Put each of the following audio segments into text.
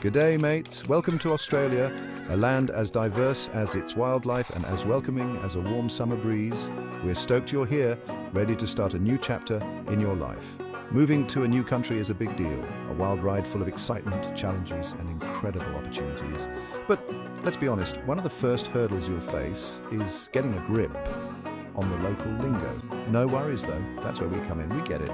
G'day, mates. Welcome to Australia, a land as diverse as its wildlife and as welcoming as a warm summer breeze. We're stoked you're here, ready to start a new chapter in your life. Moving to a new country is a big deal, a wild ride full of excitement, challenges, and incredible opportunities. But let's be honest, one of the first hurdles you'll face is getting a grip on the local lingo. No worries though, that's where we come in, we get it.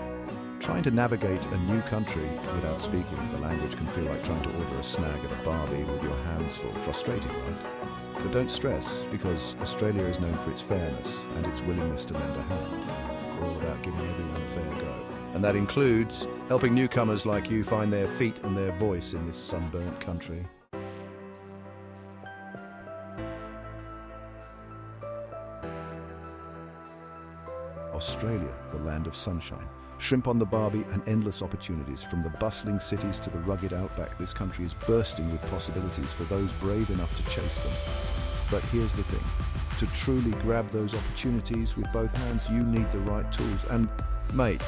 Trying to navigate a new country without speaking the language can feel like trying to order a snag at a barbie with your hands full. Frustrating, right? But don't stress, because Australia is known for its fairness and its willingness to lend a hand. We're all about giving everyone a fair go. And that includes helping newcomers like you find their feet and their voice in this sunburnt country. Australia, the land of sunshine. Shrimp on the barbie and endless opportunities. From the bustling cities to the rugged outback, this country is bursting with possibilities for those brave enough to chase them. But here's the thing. To truly grab those opportunities with both hands, you need the right tools. And, mate,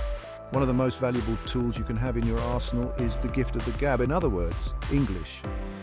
one of the most valuable tools you can have in your arsenal is the gift of the gab. In other words, English.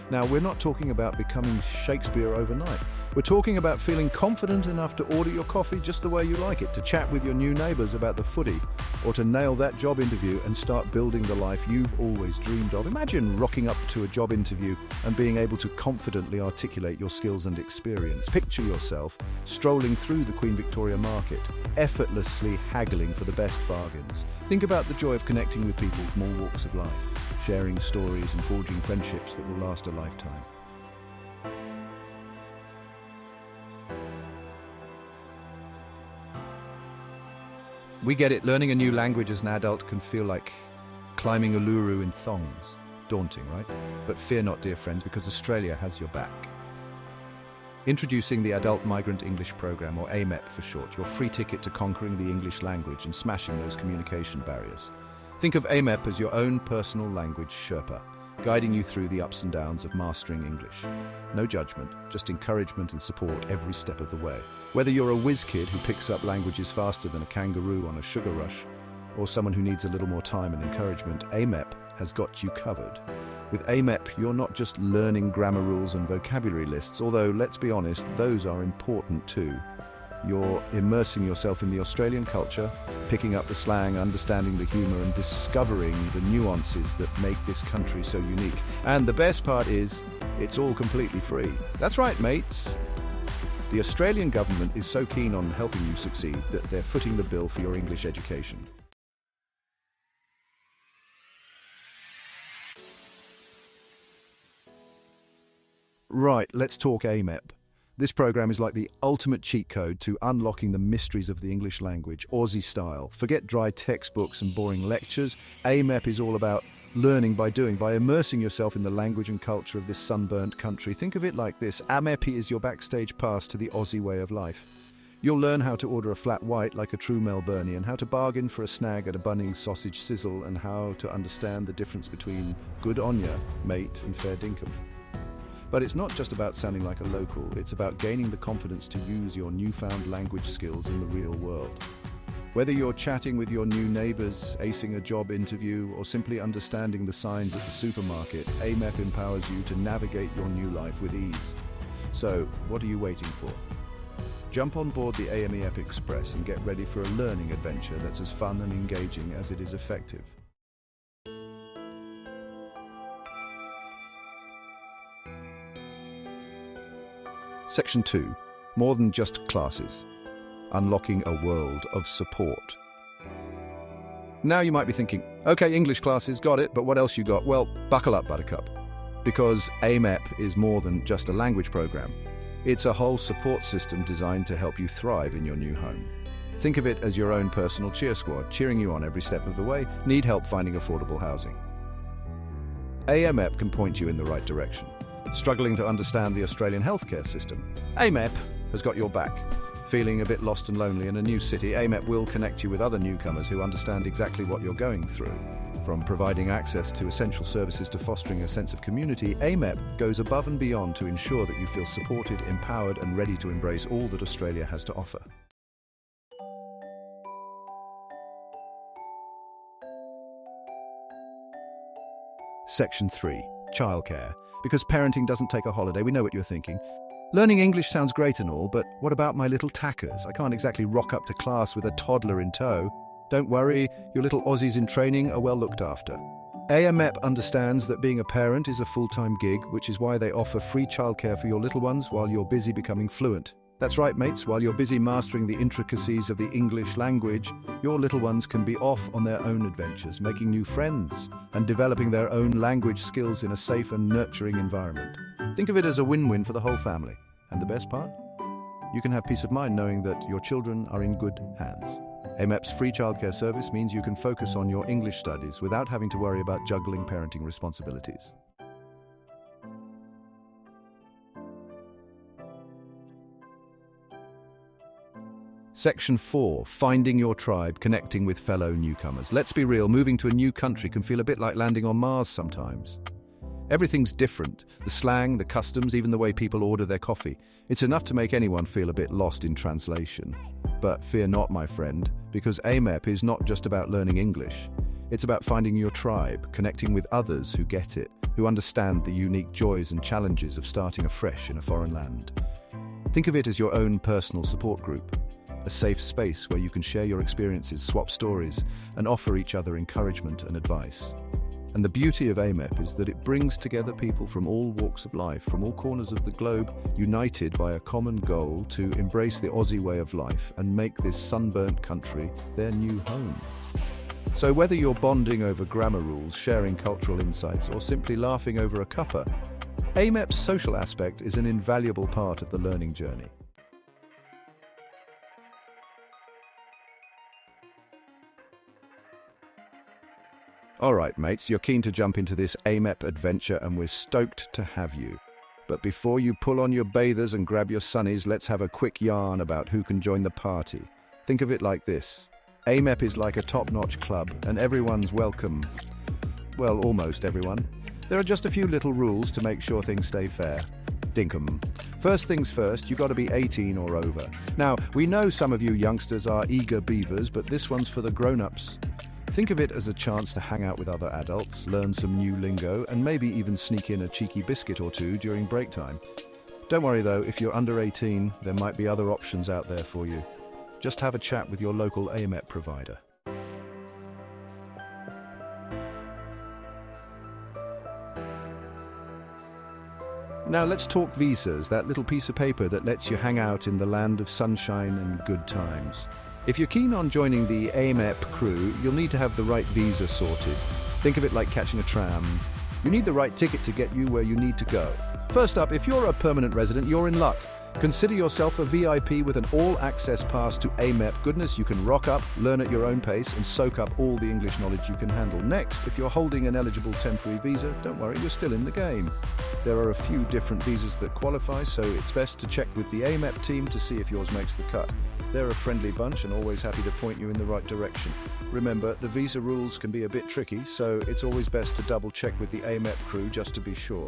Now, we're not talking about becoming Shakespeare overnight. We're talking about feeling confident enough to order your coffee just the way you like it, to chat with your new neighbours about the footy, or to nail that job interview and start building the life you've always dreamed of. Imagine rocking up to a job interview and being able to confidently articulate your skills and experience. Picture yourself strolling through the Queen Victoria Market, effortlessly haggling for the best bargains. Think about the joy of connecting with people from all walks of life, sharing stories and forging friendships that will last a lifetime. We get it, learning a new language as an adult can feel like climbing Uluru in thongs. Daunting, right? But fear not, dear friends, because Australia has your back. Introducing the Adult Migrant English Program, or AMEP for short, your free ticket to conquering the English language and smashing those communication barriers. Think of AMEP as your own personal language Sherpa, guiding you through the ups and downs of mastering English. No judgment, just encouragement and support every step of the way. Whether you're a whiz kid who picks up languages faster than a kangaroo on a sugar rush, or someone who needs a little more time and encouragement, AMEP has got you covered. With AMEP, you're not just learning grammar rules and vocabulary lists, although, let's be honest, those are important too. You're immersing yourself in the Australian culture, picking up the slang, understanding the humour, and discovering the nuances that make this country so unique. And the best part is, it's all completely free. That's right, mates. The Australian government is so keen on helping you succeed that they're footing the bill for your English education. Right, let's talk AMEP. This program is like the ultimate cheat code to unlocking the mysteries of the English language, Aussie style. Forget dry textbooks and boring lectures. AMEP is all about learning by doing, by immersing yourself in the language and culture of this sunburnt country. Think of it like this. AMEP is your backstage pass to the Aussie way of life. You'll learn how to order a flat white like a true Melburnian, how to bargain for a snag at a Bunnings sausage sizzle, and how to understand the difference between good on ya, mate, and fair dinkum. But it's not just about sounding like a local, it's about gaining the confidence to use your newfound language skills in the real world. Whether you're chatting with your new neighbours, acing a job interview, or simply understanding the signs at the supermarket, AMEP empowers you to navigate your new life with ease. So, what are you waiting for? Jump on board the AMEP Express and get ready for a learning adventure that's as fun and engaging as it is effective. Section 2. More than just classes. Unlocking a world of support. Now you might be thinking, okay, English classes, got it, but what else you got? Well, buckle up, Buttercup. Because AMEP is more than just a language program. It's a whole support system designed to help you thrive in your new home. Think of it as your own personal cheer squad, cheering you on every step of the way. Need help finding affordable housing? AMEP can point you in the right direction. Struggling to understand the Australian healthcare system? AMEP has got your back. Feeling a bit lost and lonely in a new city? AMEP will connect you with other newcomers who understand exactly what you're going through. From providing access to essential services to fostering a sense of community, AMEP goes above and beyond to ensure that you feel supported, empowered, and ready to embrace all that Australia has to offer. Section 3. childcare. Because parenting doesn't take a holiday, we know what you're thinking. Learning English sounds great and all, but what about my little tackers? I can't exactly rock up to class with a toddler in tow. Don't worry, your little Aussies in training are well looked after. AMEP understands that being a parent is a full-time gig, which is why they offer free childcare for your little ones while you're busy becoming fluent. That's right, mates, while you're busy mastering the intricacies of the English language, your little ones can be off on their own adventures, making new friends and developing their own language skills in a safe and nurturing environment. Think of it as a win-win for the whole family. And the best part? You can have peace of mind knowing that your children are in good hands. AMEP's free childcare service means you can focus on your English studies without having to worry about juggling parenting responsibilities. Section 4. Finding your tribe, connecting with fellow newcomers. Let's be real, moving to a new country can feel a bit like landing on Mars sometimes. Everything's different. The slang, the customs, even the way people order their coffee. It's enough to make anyone feel a bit lost in translation. But fear not, my friend, because AMEP is not just about learning English. It's about finding your tribe, connecting with others who get it, who understand the unique joys and challenges of starting afresh in a foreign land. Think of it as your own personal support group. A safe space where you can share your experiences, swap stories, and offer each other encouragement and advice. And the beauty of AMEP is that it brings together people from all walks of life, from all corners of the globe, united by a common goal to embrace the Aussie way of life and make this sunburnt country their new home. So whether you're bonding over grammar rules, sharing cultural insights, or simply laughing over a cuppa, AMEP's social aspect is an invaluable part of the learning journey. All right, mates, you're keen to jump into this AMEP adventure and we're stoked to have you. But before you pull on your bathers and grab your sunnies, let's have a quick yarn about who can join the party. Think of it like this. AMEP is like a top-notch club and everyone's welcome. Well, almost everyone. There are just a few little rules to make sure things stay fair. Dinkum. First things first, you got to be 18 or over. Now, we know some of you youngsters are eager beavers, but this one's for the grown-ups. Think of it as a chance to hang out with other adults, learn some new lingo, and maybe even sneak in a cheeky biscuit or two during break time. Don't worry though, if you're under 18, there might be other options out there for you. Just have a chat with your local AMEP provider. Now let's talk visas, that little piece of paper that lets you hang out in the land of sunshine and good times. If you're keen on joining the AMEP crew, you'll need to have the right visa sorted. Think of it like catching a tram. You need the right ticket to get you where you need to go. First up, if you're a permanent resident, you're in luck. Consider yourself a VIP with an all-access pass to AMEP. Goodness, you can rock up, learn at your own pace, and soak up all the English knowledge you can handle. Next, if you're holding an eligible temporary visa, don't worry, you're still in the game. There are a few different visas that qualify, so it's best to check with the AMEP team to see if yours makes the cut. They're a friendly bunch and always happy to point you in the right direction. Remember, the visa rules can be a bit tricky, so it's always best to double check with the AMEP crew just to be sure.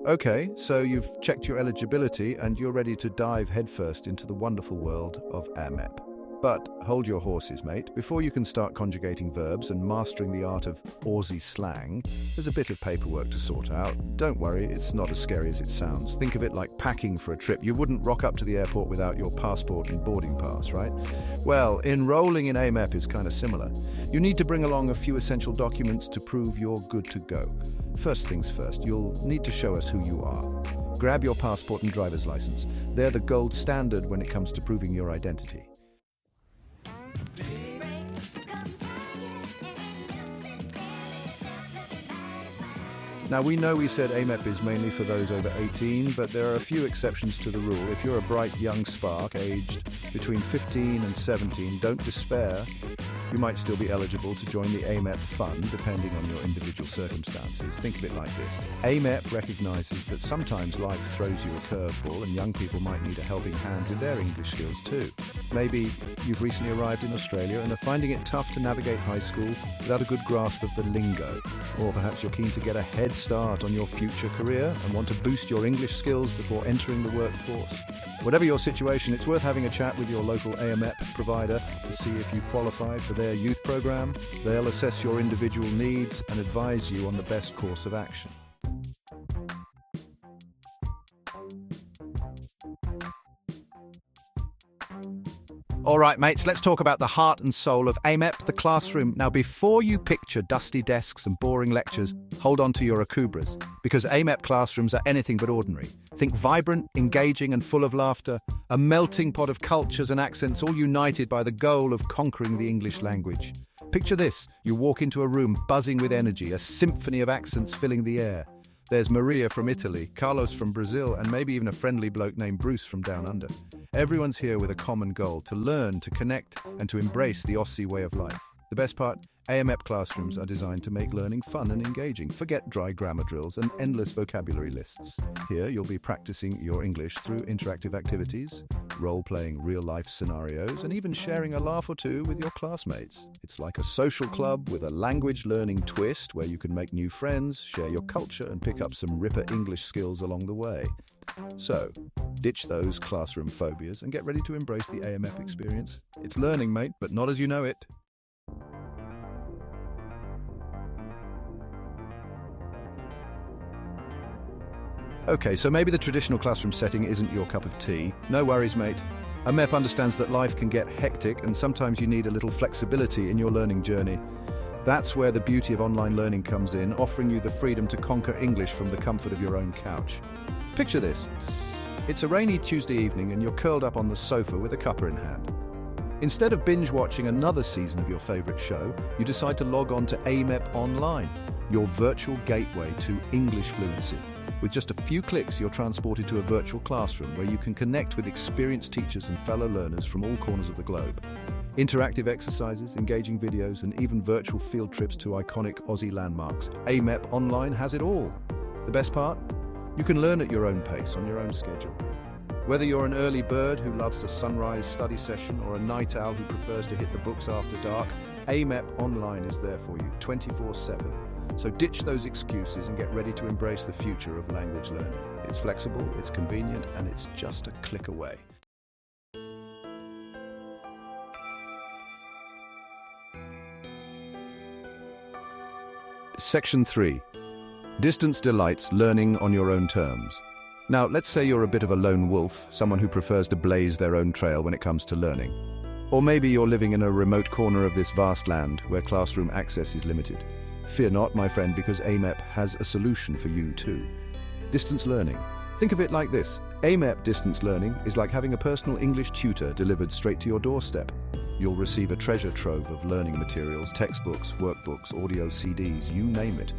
Okay, so you've checked your eligibility and you're ready to dive headfirst into the wonderful world of AMEP. But hold your horses, mate. Before you can start conjugating verbs and mastering the art of Aussie slang, there's a bit of paperwork to sort out. Don't worry, it's not as scary as it sounds. Think of it like packing for a trip. You wouldn't rock up to the airport without your passport and boarding pass, right? Well, enrolling in AMEP is kind of similar. You need to bring along a few essential documents to prove you're good to go. First things first, you'll need to show us who you are. Grab your passport and driver's license. They're the gold standard when it comes to proving your identity. Now, we know we said AMEP is mainly for those over 18, but there are a few exceptions to the rule. If you're a bright young spark aged between 15 and 17, don't despair. You might still be eligible to join the AMEP fund, depending on your individual circumstances. Think of it like this. AMEP recognizes that sometimes life throws you a curveball and young people might need a helping hand with their English skills too. Maybe you've recently arrived in Australia and are finding it tough to navigate high school without a good grasp of the lingo. Or perhaps you're keen to get a head start on your future career and want to boost your English skills before entering the workforce. Whatever your situation, it's worth having a chat with your local AMEP provider to see if you qualify for their youth program. They'll assess your individual needs and advise you on the best course of action. All right, mates, let's talk about the heart and soul of AMEP, the classroom. Now, before you picture dusty desks and boring lectures, hold on to your akubras, because AMEP classrooms are anything but ordinary. Think vibrant, engaging, and full of laughter, a melting pot of cultures and accents, all united by the goal of conquering the English language. Picture this: you walk into a room buzzing with energy, a symphony of accents filling the air. There's Maria from Italy, Carlos from Brazil, and maybe even a friendly bloke named Bruce from down under. Everyone's here with a common goal: to learn, to connect, and to embrace the Aussie way of life. The best part? AMEP classrooms are designed to make learning fun and engaging. Forget dry grammar drills and endless vocabulary lists. Here, you'll be practicing your English through interactive activities, role-playing real-life scenarios, and even sharing a laugh or two with your classmates. It's like a social club with a language-learning twist where you can make new friends, share your culture, and pick up some ripper English skills along the way. So, ditch those classroom phobias and get ready to embrace the AMEP experience. It's learning, mate, but not as you know it. Okay, so maybe the traditional classroom setting isn't your cup of tea. No worries, mate. AMEP understands that life can get hectic and sometimes you need a little flexibility in your learning journey. That's where the beauty of online learning comes in, offering you the freedom to conquer English from the comfort of your own couch. Picture this. It's a rainy Tuesday evening and you're curled up on the sofa with a cuppa in hand. Instead of binge-watching another season of your favorite show, you decide to log on to AMEP Online, your virtual gateway to English fluency. With just a few clicks, you're transported to a virtual classroom where you can connect with experienced teachers and fellow learners from all corners of the globe. Interactive exercises, engaging videos, and even virtual field trips to iconic Aussie landmarks. AMEP Online has it all. The best part? You can learn at your own pace, on your own schedule. Whether you're an early bird who loves a sunrise study session or a night owl who prefers to hit the books after dark, AMEP Online is there for you 24/7. So ditch those excuses and get ready to embrace the future of language learning. It's flexible, it's convenient, and it's just a click away. Section 3. Distance delights learning on your own terms. Now, let's say you're a bit of a lone wolf, someone who prefers to blaze their own trail when it comes to learning. Or maybe you're living in a remote corner of this vast land where classroom access is limited. Fear not, my friend, because AMEP has a solution for you too. Distance learning. Think of it like this. AMEP distance learning is like having a personal English tutor delivered straight to your doorstep. You'll receive a treasure trove of learning materials, textbooks, workbooks, audio CDs, you name it,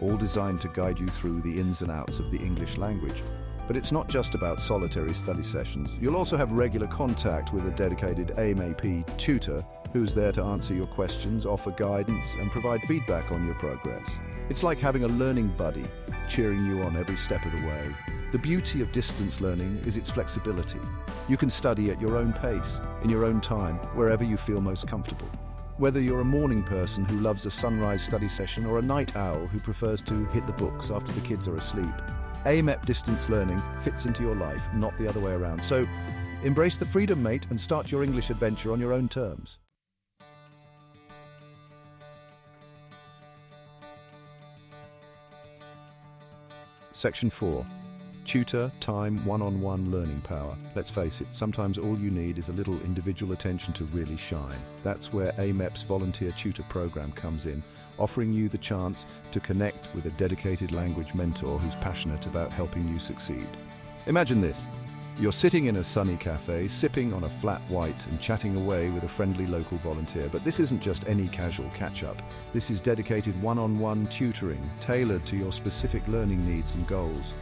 all designed to guide you through the ins and outs of the English language. But it's not just about solitary study sessions. You'll also have regular contact with a dedicated AMEP tutor who's there to answer your questions, offer guidance, and provide feedback on your progress. It's like having a learning buddy, cheering you on every step of the way. The beauty of distance learning is its flexibility. You can study at your own pace, in your own time, wherever you feel most comfortable. Whether you're a morning person who loves a sunrise study session or a night owl who prefers to hit the books after the kids are asleep, AMEP distance learning fits into your life, not the other way around. So embrace the freedom, mate, and start your English adventure on your own terms. Section 4. Tutor, time, one-on-one learning power. Let's face it, sometimes all you need is a little individual attention to really shine. That's where AMEP's volunteer tutor program comes in, offering you the chance to connect with a dedicated language mentor who's passionate about helping you succeed. Imagine this. You're sitting in a sunny cafe, sipping on a flat white and chatting away with a friendly local volunteer. But this isn't just any casual catch-up. This is dedicated one-on-one tutoring, tailored to your specific learning needs and goals.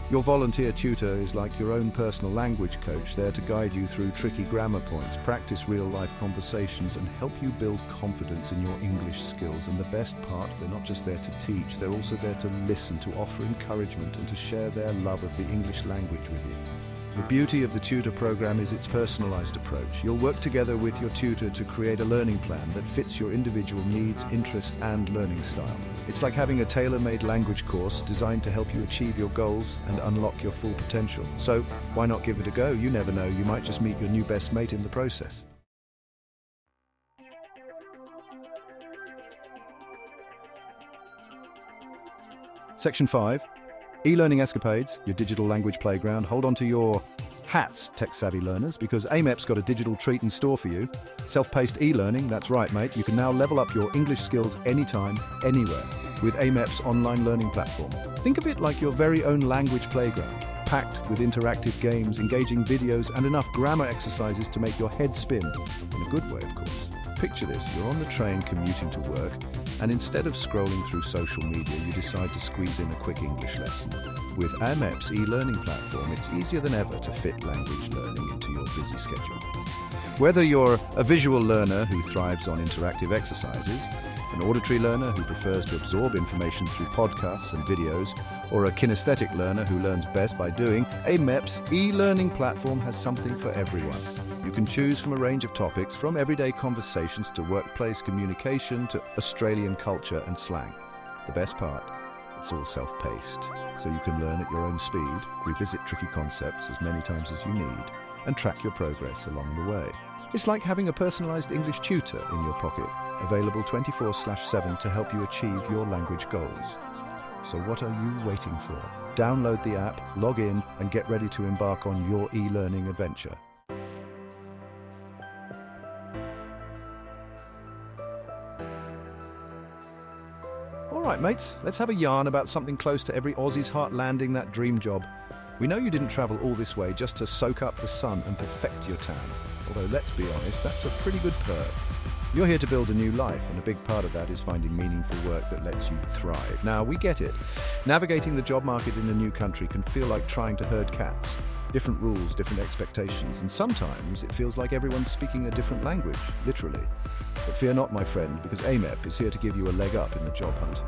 Your volunteer tutor is like your own personal language coach, there to guide you through tricky grammar points, practice real-life conversations, and help you build confidence in your English skills. And the best part, they're not just there to teach, they're also there to listen, to offer encouragement, and to share their love of the English language with you. The beauty of the tutor program is its personalized approach. You'll work together with your tutor to create a learning plan that fits your individual needs, interests, and learning style. It's like having a tailor-made language course designed to help you achieve your goals and unlock your full potential. So, why not give it a go? You never know, you might just meet your new best mate in the process. Section 5. E-learning escapades, your digital language playground. Hold on to your hats, tech-savvy learners, because AMEP's got a digital treat in store for you. Self-paced e-learning, that's right, mate. You can now level up your English skills anytime, anywhere, with AMEP's online learning platform. Think of it like your very own language playground, packed with interactive games, engaging videos, and enough grammar exercises to make your head spin, in a good way, of course. Picture this, you're on the train commuting to work, and instead of scrolling through social media, you decide to squeeze in a quick English lesson. With AMEP's e-learning platform, it's easier than ever to fit language learning into your busy schedule. Whether you're a visual learner who thrives on interactive exercises, an auditory learner who prefers to absorb information through podcasts and videos, or a kinesthetic learner who learns best by doing, AMEP's e-learning platform has something for everyone. You can choose from a range of topics, from everyday conversations to workplace communication to Australian culture and slang. The best part, it's all self-paced, so you can learn at your own speed, revisit tricky concepts as many times as you need, and track your progress along the way. It's like having a personalised English tutor in your pocket, available 24/7 to help you achieve your language goals. So what are you waiting for? Download the app, log in, and get ready to embark on your e-learning adventure. All right, mates, let's have a yarn about something close to every Aussie's heart: landing that dream job. We know you didn't travel all this way just to soak up the sun and perfect your tan. Although, let's be honest, that's a pretty good perk. You're here to build a new life, and a big part of that is finding meaningful work that lets you thrive. Now, we get it. Navigating the job market in a new country can feel like trying to herd cats. Different rules, different expectations, and sometimes it feels like everyone's speaking a different language, literally. But fear not, my friend, because AMEP is here to give you a leg up in the job hunt.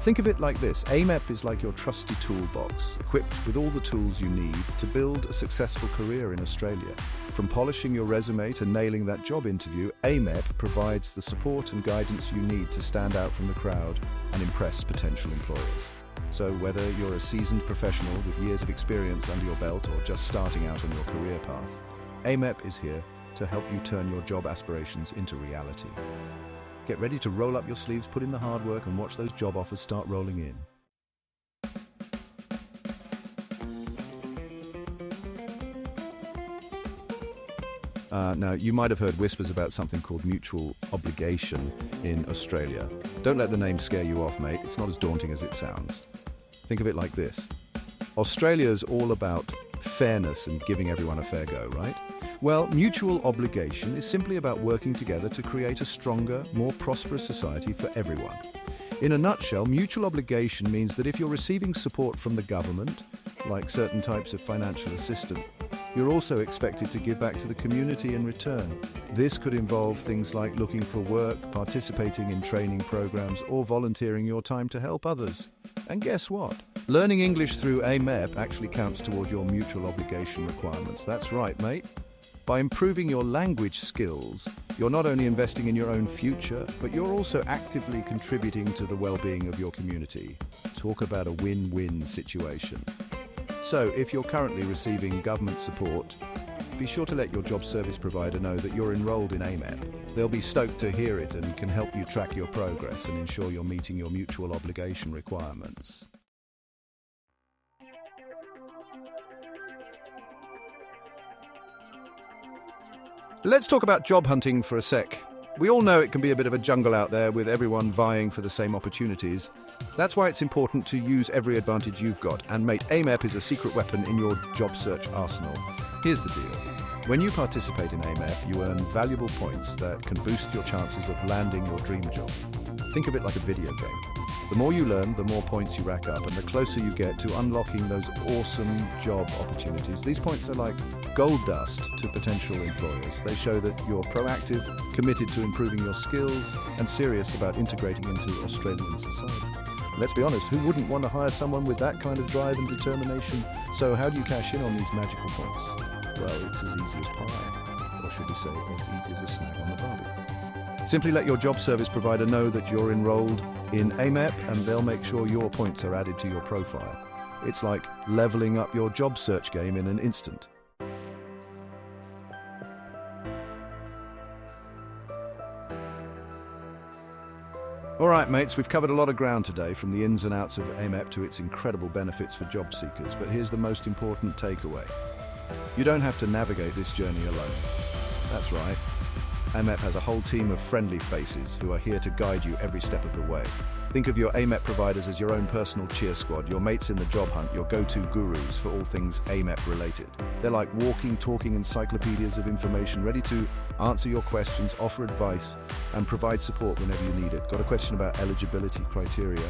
Think of it like this. AMEP is like your trusty toolbox, equipped with all the tools you need to build a successful career in Australia. From polishing your resume to nailing that job interview, AMEP provides the support and guidance you need to stand out from the crowd and impress potential employers. So whether you're a seasoned professional with years of experience under your belt or just starting out on your career path, AMEP is here to help you turn your job aspirations into reality. Get ready to roll up your sleeves, put in the hard work, and watch those job offers start rolling in. Now, you might have heard whispers about something called mutual obligation in Australia. Don't let the name scare you off, mate. It's not as daunting as it sounds. Think of it like this. Australia's all about fairness and giving everyone a fair go, right? Well, mutual obligation is simply about working together to create a stronger, more prosperous society for everyone. In a nutshell, mutual obligation means that if you're receiving support from the government, like certain types of financial assistance, you're also expected to give back to the community in return. This could involve things like looking for work, participating in training programs, or volunteering your time to help others. And guess what? Learning English through AMEP actually counts towards your mutual obligation requirements. That's right, mate. By improving your language skills, you're not only investing in your own future, but you're also actively contributing to the well-being of your community. Talk about a win-win situation. So, if you're currently receiving government support, be sure to let your job service provider know that you're enrolled in AMEP. They'll be stoked to hear it and can help you track your progress and ensure you're meeting your mutual obligation requirements. Let's talk about job hunting for a sec. We all know it can be a bit of a jungle out there with everyone vying for the same opportunities. That's why it's important to use every advantage you've got. And mate, AMEP is a secret weapon in your job search arsenal. Here's the deal. When you participate in AMEP, you earn valuable points that can boost your chances of landing your dream job. Think of it like a video game. The more you learn, the more points you rack up, and the closer you get to unlocking those awesome job opportunities. These points are like gold dust to potential employers. They show that you're proactive, committed to improving your skills, and serious about integrating into Australian society. Let's be honest, who wouldn't want to hire someone with that kind of drive and determination? So how do you cash in on these magical points? Well, it's as easy as pie, or should we say as easy as a snack on the barbie. Simply let your job service provider know that you're enrolled in AMEP and they'll make sure your points are added to your profile. It's like leveling up your job search game in an instant. All right, mates, we've covered a lot of ground today, from the ins and outs of AMEP to its incredible benefits for job seekers, but here's the most important takeaway. You don't have to navigate this journey alone. That's right. AMEP has a whole team of friendly faces who are here to guide you every step of the way. Think of your AMEP providers as your own personal cheer squad, your mates in the job hunt, your go-to gurus for all things AMEP related. They're like walking, talking encyclopedias of information, ready to answer your questions, offer advice, and provide support whenever you need it. Got a question about eligibility criteria?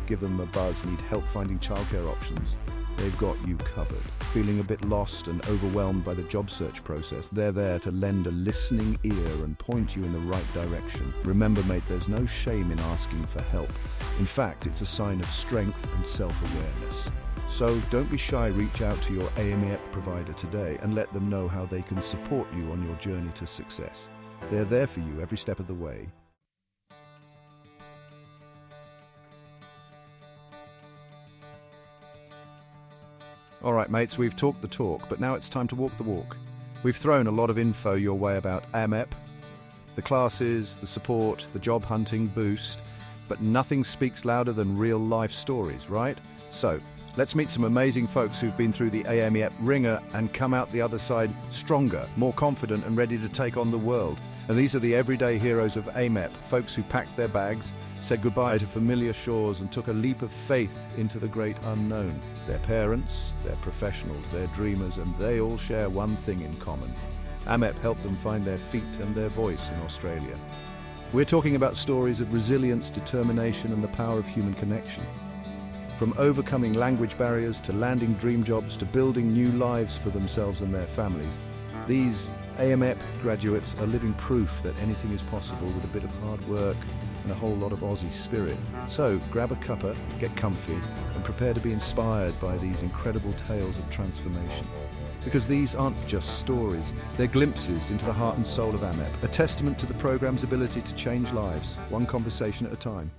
Give them a buzz. Need help finding childcare options? They've got you covered. Feeling a bit lost and overwhelmed by the job search process? They're there to lend a listening ear and point you in the right direction. Remember, mate, there's no shame in asking for help. In fact, it's a sign of strength and self-awareness. So don't be shy, reach out to your AMEP provider today and let them know how they can support you on your journey to success. They're there for you every step of the way. All right, mates, we've talked the talk, but now it's time to walk the walk. We've thrown a lot of info your way about AMEP, the classes, the support, the job hunting boost, but nothing speaks louder than real-life stories, right? So, let's meet some amazing folks who've been through the AMEP ringer and come out the other side stronger, more confident and ready to take on the world. And these are the everyday heroes of AMEP, folks who packed their bags, said goodbye to familiar shores and took a leap of faith into the great unknown. They're parents, they're professionals, they're dreamers, and they all share one thing in common. AMEP helped them find their feet and their voice in Australia. We're talking about stories of resilience, determination, and the power of human connection. From overcoming language barriers to landing dream jobs to building new lives for themselves and their families, these AMEP graduates are living proof that anything is possible with a bit of hard work and a whole lot of Aussie spirit. So grab a cuppa, get comfy, and prepare to be inspired by these incredible tales of transformation. Because these aren't just stories, they're glimpses into the heart and soul of AMEP, a testament to the program's ability to change lives, one conversation at a time.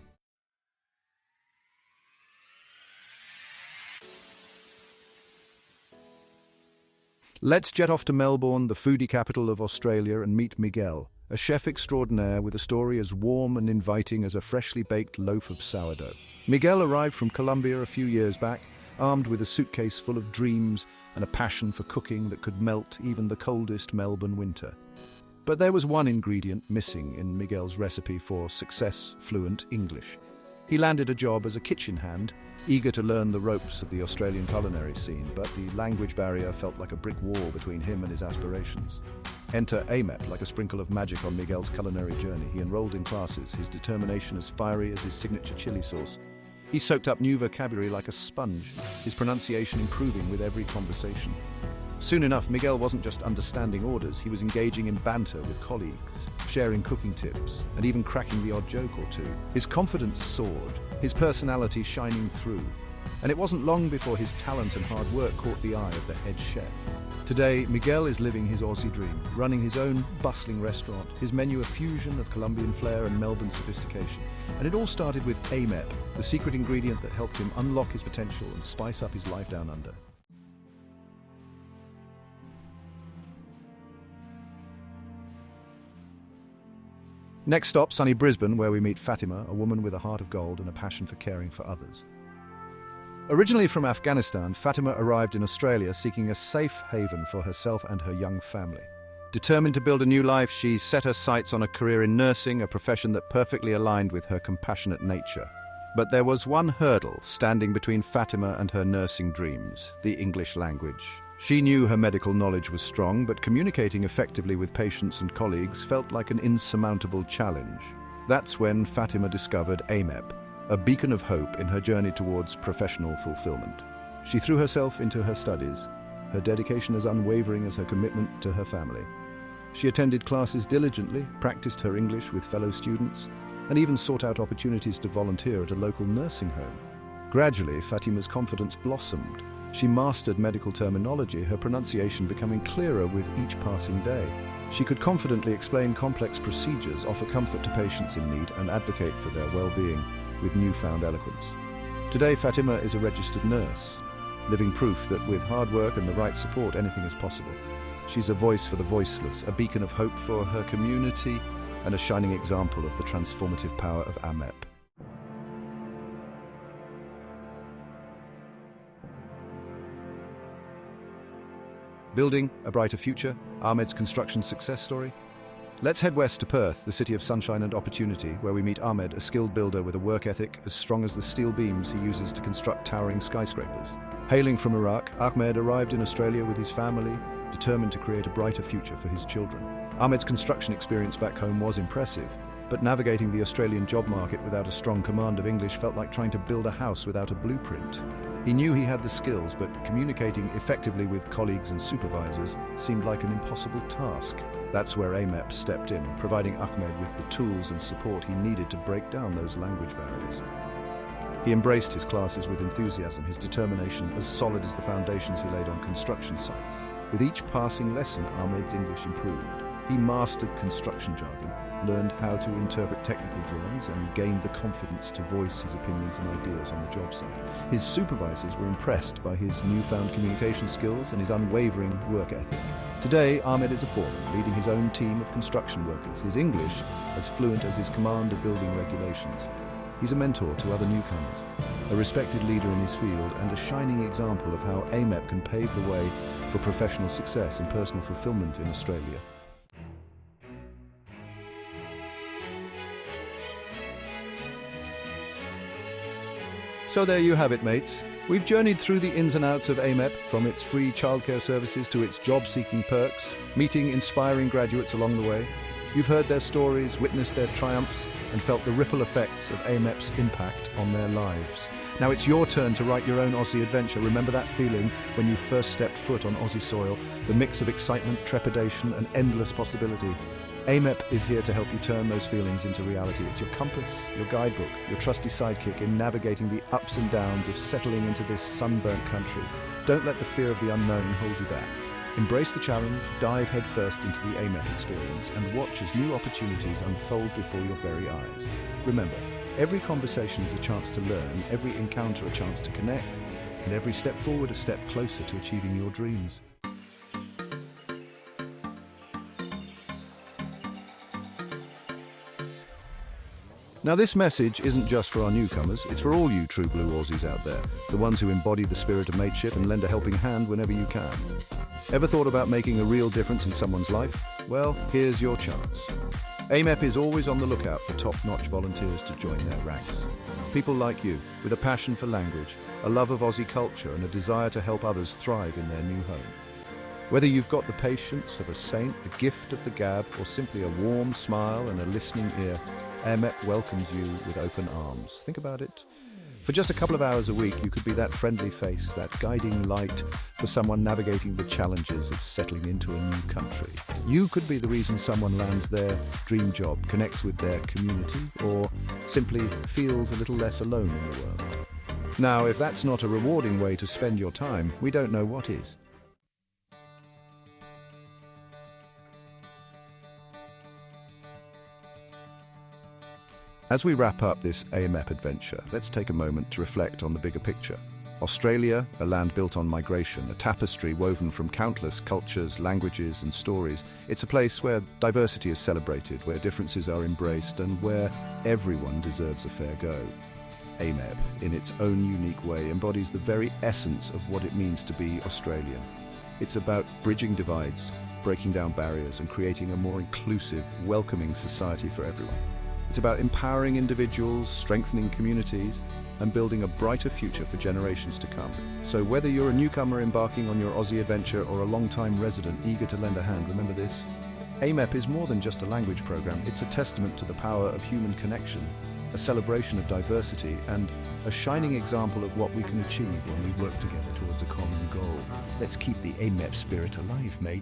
Let's jet off to Melbourne, the foodie capital of Australia, and meet Miguel, a chef extraordinaire with a story as warm and inviting as a freshly baked loaf of sourdough. Miguel arrived from Colombia a few years back, armed with a suitcase full of dreams and a passion for cooking that could melt even the coldest Melbourne winter. But there was one ingredient missing in Miguel's recipe for success-fluent English. He landed a job as a kitchen hand, eager to learn the ropes of the Australian culinary scene, but the language barrier felt like a brick wall between him and his aspirations. Enter AMEP like a sprinkle of magic on Miguel's culinary journey. He enrolled in classes, his determination as fiery as his signature chili sauce. He soaked up new vocabulary like a sponge, his pronunciation improving with every conversation. Soon enough, Miguel wasn't just understanding orders, he was engaging in banter with colleagues, sharing cooking tips, and even cracking the odd joke or two. His confidence soared, his personality shining through, and it wasn't long before his talent and hard work caught the eye of the head chef. Today, Miguel is living his Aussie dream, running his own bustling restaurant, his menu a fusion of Colombian flair and Melbourne sophistication. And it all started with AMEP, the secret ingredient that helped him unlock his potential and spice up his life down under. Next stop, sunny Brisbane, where we meet Fatima, a woman with a heart of gold and a passion for caring for others. Originally from Afghanistan, Fatima arrived in Australia seeking a safe haven for herself and her young family. Determined to build a new life, she set her sights on a career in nursing, a profession that perfectly aligned with her compassionate nature. But there was one hurdle standing between Fatima and her nursing dreams: the English language. She knew her medical knowledge was strong, but communicating effectively with patients and colleagues felt like an insurmountable challenge. That's when Fatima discovered AMEP, a beacon of hope in her journey towards professional fulfillment. She threw herself into her studies, her dedication as unwavering as her commitment to her family. She attended classes diligently, practiced her English with fellow students, and even sought out opportunities to volunteer at a local nursing home. Gradually, Fatima's confidence blossomed. She mastered medical terminology, her pronunciation becoming clearer with each passing day. She could confidently explain complex procedures, offer comfort to patients in need, and advocate for their well-being with newfound eloquence. Today, Fatima is a registered nurse, living proof that with hard work and the right support, anything is possible. She's a voice for the voiceless, a beacon of hope for her community, and a shining example of the transformative power of AMEP. Building a brighter future, Ahmed's construction success story. Let's head west to Perth, the city of sunshine and opportunity, where we meet Ahmed, a skilled builder with a work ethic as strong as the steel beams he uses to construct towering skyscrapers. Hailing from Iraq, Ahmed arrived in Australia with his family, determined to create a brighter future for his children. Ahmed's construction experience back home was impressive, but navigating the Australian job market without a strong command of English felt like trying to build a house without a blueprint. He knew he had the skills, but communicating effectively with colleagues and supervisors seemed like an impossible task. That's where AMEP stepped in, providing Ahmed with the tools and support he needed to break down those language barriers. He embraced his classes with enthusiasm, his determination as solid as the foundations he laid on construction sites. With each passing lesson, Ahmed's English improved. He mastered construction jargon, learned how to interpret technical drawings, and gained the confidence to voice his opinions and ideas on the job site. His supervisors were impressed by his newfound communication skills and his unwavering work ethic. Today, Ahmed is a foreman, leading his own team of construction workers, his English as fluent as his command of building regulations. He's a mentor to other newcomers, a respected leader in his field, and a shining example of how AMEP can pave the way for professional success and personal fulfillment in Australia. So there you have it, mates. We've journeyed through the ins and outs of AMEP, from its free childcare services to its job-seeking perks, meeting inspiring graduates along the way. You've heard their stories, witnessed their triumphs, and felt the ripple effects of AMEP's impact on their lives. Now it's your turn to write your own Aussie adventure. Remember that feeling when you first stepped foot on Aussie soil, the mix of excitement, trepidation, and endless possibility. AMEP is here to help you turn those feelings into reality. It's your compass, your guidebook, your trusty sidekick in navigating the ups and downs of settling into this sunburnt country. Don't let the fear of the unknown hold you back. Embrace the challenge, dive headfirst into the AMEP experience, and watch as new opportunities unfold before your very eyes. Remember, every conversation is a chance to learn, every encounter a chance to connect, and every step forward a step closer to achieving your dreams. Now this message isn't just for our newcomers, it's for all you true blue Aussies out there, the ones who embody the spirit of mateship and lend a helping hand whenever you can. Ever thought about making a real difference in someone's life? Well, here's your chance. AMEP is always on the lookout for top-notch volunteers to join their ranks. People like you, with a passion for language, a love of Aussie culture, and a desire to help others thrive in their new home. Whether you've got the patience of a saint, the gift of the gab, or simply a warm smile and a listening ear, AMEP welcomes you with open arms. Think about it. For just a couple of hours a week, you could be that friendly face, that guiding light for someone navigating the challenges of settling into a new country. You could be the reason someone lands their dream job, connects with their community, or simply feels a little less alone in the world. Now, if that's not a rewarding way to spend your time, we don't know what is. As we wrap up this AMEP adventure, let's take a moment to reflect on the bigger picture. Australia, a land built on migration, a tapestry woven from countless cultures, languages, and stories. It's a place where diversity is celebrated, where differences are embraced, and where everyone deserves a fair go. AMEP, in its own unique way, embodies the very essence of what it means to be Australian. It's about bridging divides, breaking down barriers, and creating a more inclusive, welcoming society for everyone. It's about empowering individuals, strengthening communities, and building a brighter future for generations to come. So whether you're a newcomer embarking on your Aussie adventure or a long-time resident eager to lend a hand, remember this: AMEP is more than just a language program. It's a testament to the power of human connection, a celebration of diversity, and a shining example of what we can achieve when we work together towards a common goal. Let's keep the AMEP spirit alive, mate.